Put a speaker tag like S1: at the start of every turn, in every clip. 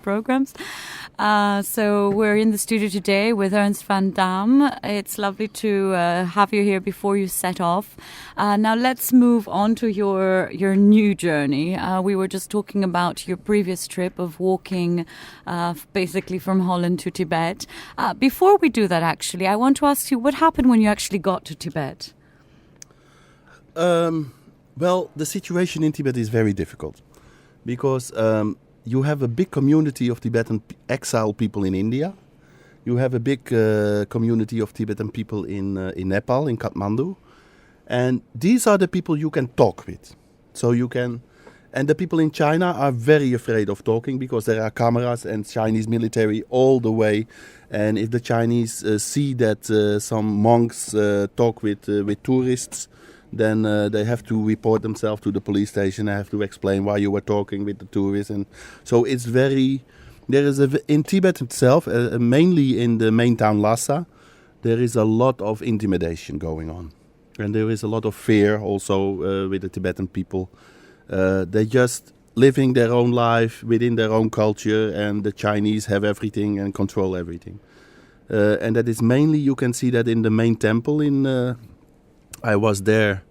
S1: programs. So we're in the studio today with Ernst van Damme. It's lovely to have you here before you set off. Now let's move on to your new journey. We were just talking about your previous trip of walking basically from Holland to Tibet. Before we do that, actually, I want to ask you, what happened when you actually got to Tibet?
S2: Well, the situation in Tibet is very difficult because you have a big community of Tibetan exile people in India. You have a big community of Tibetan people in Nepal, in Kathmandu. And these are the people you can talk with. So you can... And the people in China are very afraid of talking because there are cameras and Chinese military all the way. And if the Chinese see that some monks talk with tourists, then they have to report themselves to the police station. They have to explain why you were talking with the tourists. And so it's very... in Tibet itself, mainly in the main town Lhasa, there is a lot of intimidation going on. And there is a lot of fear also with the Tibetan people. They're just living their own life within their own culture, and the Chinese have everything and control everything. And that is mainly, you can see that in the main temple I was there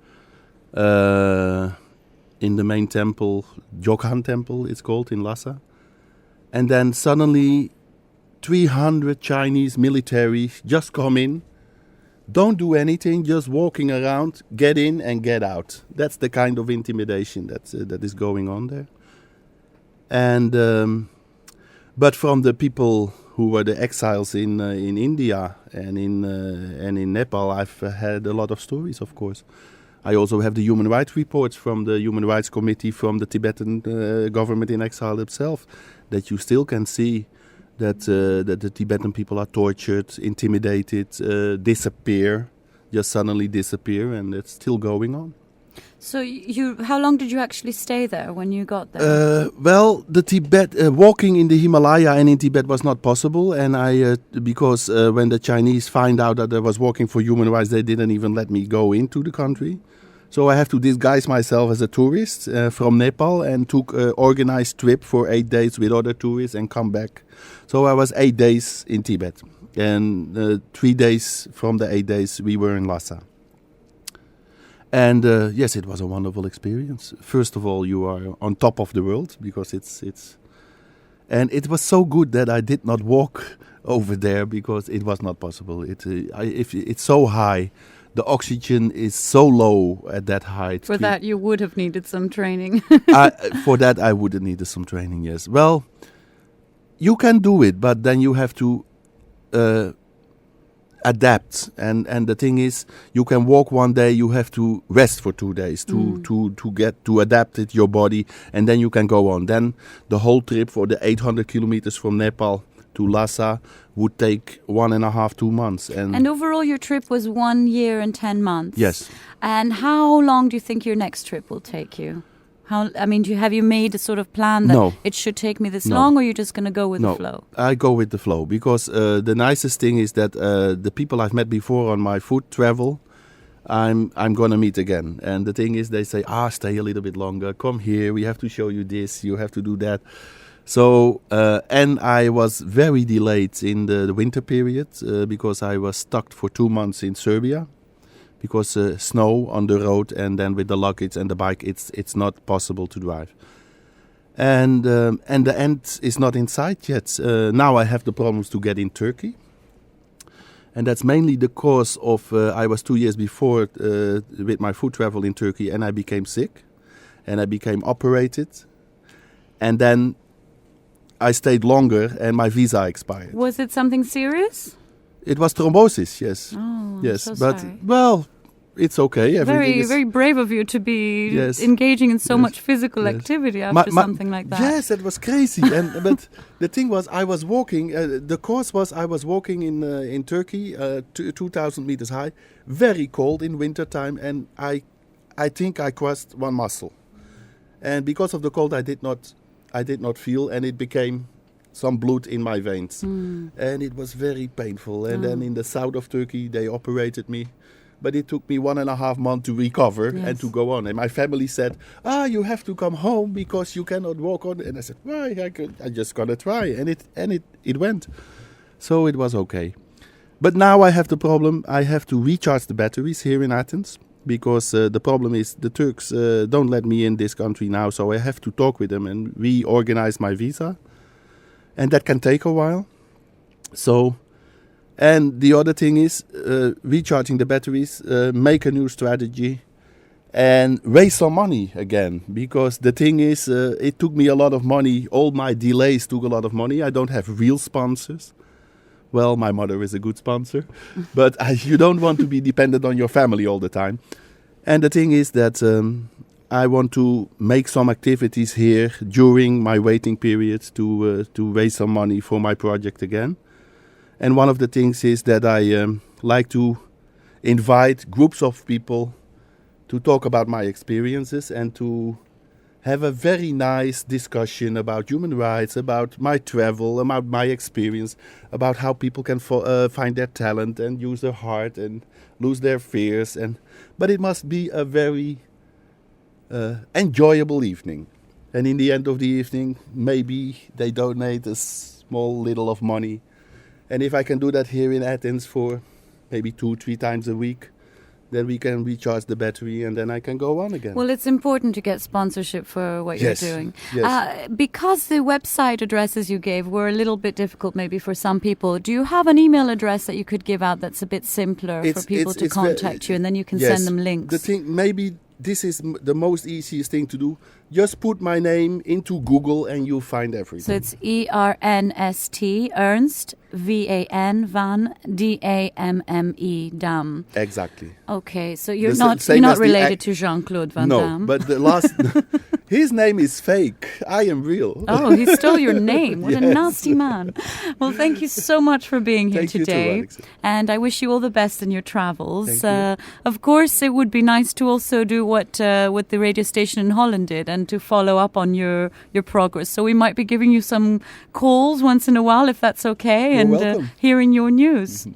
S2: in the main temple, Joghan Temple it's called in Lhasa. And then suddenly 300 Chinese military just come in, don't do anything, just walking around, get in and get out. That's the kind of intimidation that is going on there. And but from the people who were the exiles in India and in Nepal, I've had a lot of stories, of course. I also have the human rights reports from the Human Rights Committee from the Tibetan government in exile itself, that you still can see that the Tibetan people are tortured, intimidated, disappear, just suddenly disappear, and it's still going on.
S1: So how long did you actually stay there when you got there?
S2: Well, the Tibet walking in the Himalaya and in Tibet was not possible, and because when the Chinese find out that I was working for human rights, they didn't even let me go into the country. So I have to disguise myself as a tourist from Nepal and took an organized trip for 8 days with other tourists and come back. So I was 8 days in Tibet, and 3 days from the 8 days we were in Lhasa. And yes, it was a wonderful experience. First of all, you are on top of the world because it's and it was so good that I did not walk over there because it was not possible. If it's so high, the oxygen is so low at that height.
S1: For that, you would have needed some training.
S2: For that, I would have needed some training. Yes. Well, you can do it, but then you have to adapt, and the thing is, you can walk one day, you have to rest for 2 days to get to adapt it your body, and then you can go on. Then the whole trip for the 800 kilometers from Nepal to Lhasa would take 1.5 2 months.
S1: And overall, your trip was 1 year and 10 months.
S2: Yes.
S1: And how long do you think your next trip will take you? Have you made a sort of plan that it should take me this long, or you're just going to go with the flow?
S2: I go with the flow because the nicest thing is that the people I've met before on my foot travel, I'm going to meet again. And the thing is, they say, stay a little bit longer, come here, we have to show you this, you have to do that. So, and I was very delayed in the winter period because I was stuck for 2 months in Serbia. Because snow on the road, and then with the luggage and the bike, it's not possible to drive. And the end is not in sight yet. Now I have the problems to get in Turkey, and that's mainly the cause of I was 2 years before with my foot travel in Turkey, and I became sick, and I became operated, and then I stayed longer, and my visa expired.
S1: Was it something serious?
S2: It was thrombosis, yes.
S1: Oh,
S2: yes,
S1: I'm so
S2: but
S1: sorry.
S2: Well, it's okay.
S1: Very brave of you to be engaging in so much physical activity after something like that.
S2: Yes, it was crazy. But the thing was, I was walking. The cause was I was walking in Turkey, 2,000 meters high, very cold in winter time, and I think I crossed one muscle, and because of the cold, I did not feel, and it became some blood in my veins, and it was very painful. And then in the south of Turkey, they operated me. But it took me 1.5 months to recover
S1: Yes.
S2: and to go on. And my family said, you have to come home because you cannot walk on. And I said, why? I just gotta try. And it went. So it was okay. But now I have the problem. I have to recharge the batteries here in Athens. Because the problem is the Turks don't let me in this country now. So I have to talk with them and reorganize my visa. And that can take a while. So... And the other thing is recharging the batteries, make a new strategy, and raise some money again. Because the thing is, it took me a lot of money. All my delays took a lot of money. I don't have real sponsors. Well, my mother is a good sponsor. But you don't want to be dependent on your family all the time. And the thing is that I want to make some activities here during my waiting period to raise some money for my project again. And one of the things is that I like to invite groups of people to talk about my experiences and to have a very nice discussion about human rights, about my travel, about my experience, about how people can find their talent and use their heart and lose their fears. But it must be a very enjoyable evening. And in the end of the evening, maybe they donate a small little of money. And if I can do that here in Athens for maybe 2-3 times a week, then we can recharge the battery and then I can go on again.
S1: Well, it's important to get sponsorship for what
S2: Yes,
S1: you're doing.
S2: yes.
S1: Because the website addresses you gave were a little bit difficult maybe for some people, do you have an email address that you could give out that's a bit simpler for people to contact you and then you can send them links?
S2: The thing, maybe this is the most easiest thing to do. Just put my name into Google and you'll find everything.
S1: So it's Ernst, Ernst, V-A-N, Van, D-A-M-M-E, Damme.
S2: Exactly.
S1: Okay, so you're
S2: The
S1: not
S2: same as the
S1: related to Jean-Claude Van Damme?
S2: No, but the last... His name is fake. I am real.
S1: Oh, he stole your name. What a
S2: Yes.
S1: nasty man. Well, thank you so much for being here
S2: Thank you too,
S1: today.
S2: Alex.
S1: And I wish you all the best in your travels.
S2: Thank
S1: Of course, it would be nice to also do what the radio station in Holland did and to follow up on your progress. So we might be giving you some calls once in a while, if that's okay,
S2: You're
S1: and
S2: welcome.
S1: hearing your news.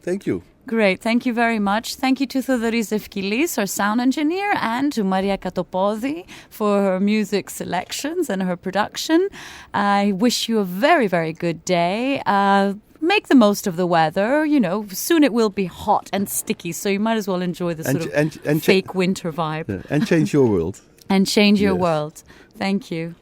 S2: Thank you.
S1: Great, thank you very much. Thank you to Theodoris Evkilis, our sound engineer, and to Maria Katopodi for her music selections and her production. I wish you a very, very good day. Make the most of the weather. You know, soon it will be hot and sticky, so you might as well enjoy the sort of fake winter vibe.
S2: And change your world.
S1: And change your
S2: Yes.
S1: world. Thank you.